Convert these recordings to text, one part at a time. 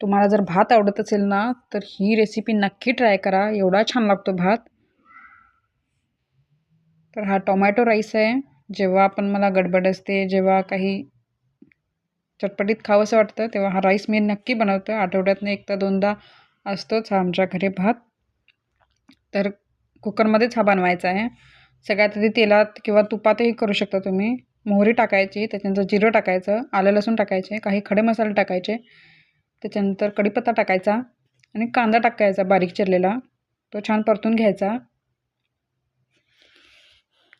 तुम्हाला जर भात आवडत असेल ना तर ही रेसिपी नक्की ट्राय करा, एवढा छान लागतो भात। तर हा टोमॅटो राईस आहे। जेव्हा आपण मला गडबड असते, जेव्हा काही चटपटीत खावंसं वाटतं तेव्हा हा राईस मी नक्की बनवतो। आठवड्यातनं 1 ते 2दा असतोच हा आमच्या घरी भात। तर कुकरमध्येच हा बनवायचा आहे। सगळ्यात आधी तेलात किंवा तुपातही करू शकता तुम्ही। मोहरी टाकायची, त्याच्यानंतर जिरं टाकायचं, आलं लसूण टाकायचे, काही खडे मसाले टाकायचे, त्याच्यानंतर कढीपत्ता टाकायचा आणि कांदा टाकायचा बारीक चिरलेला, तो छान परतून घ्यायचा।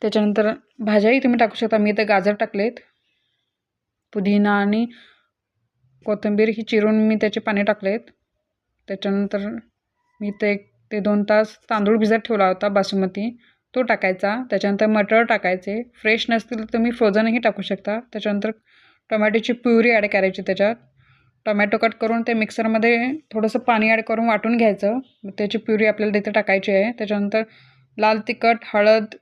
त्याच्यानंतर भाज्याही तुम्ही टाकू शकता। मी इथे गाजर टाकलेत, पुदिना आणि कोथिंबीर ही चिरून मी त्याचे पाने टाकलेत। त्याच्यानंतर मी ते 1 ते 2 तास तांदूळ भिजत ठेवला होता बासमती, तो टाकायचा। त्याच्यानंतर मटर टाकायचे, फ्रेश नसतील तर तुम्ही फ्रोझनही टाकू शकता। त्याच्यानंतर टोमॅटोची प्युरी ॲड करायची त्याच्यात। टोमॅटो कट करून ते मिक्सरमध्ये थोडंसं पाणी ॲड करून वाटून घ्यायचं, त्याची प्युरी आपल्याला तिथे टाकायची आहे। त्याच्यानंतर लाल तिखट, हळद,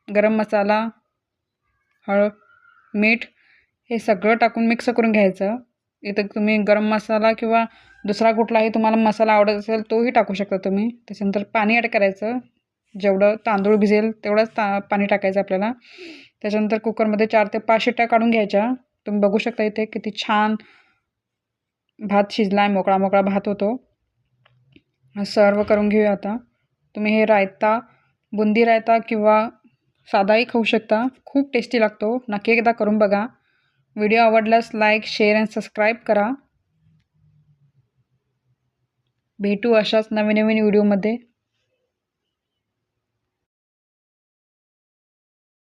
गरम मसाला, मीठ हे सगळं टाकून मिक्स करून घ्यायचं। इथं तुम्ही गरम मसाला किंवा दुसरा कुठलाही तुम्हाला मसाला आवडत असेल तोही टाकू शकता तुम्ही। त्याच्यानंतर पाणी ॲड करायचं, जेवढं तांदूळ भिजेल तेवढंच पाणी टाकायचं आपल्याला। त्याच्यानंतर कुकरमध्ये 4 ते 5 शिट्ट्या काढून घ्यायच्या। तुम्ही बघू शकता इथे किती छान भात शिजला आहे, मोकळा मोकळा भात होतो। हा सर्व करून घेऊया आता। तुम्ही हे रायता, बुंदी रायता किंवा साधाही खाऊ शकता, खूप टेस्टी लागतो। नक्की एकदा करून बघा। व्हिडिओ आवडल्यास लाईक, शेअर आणि सबस्क्राईब करा। भेटू अशाच नवीन नवीन व्हिडिओमध्ये।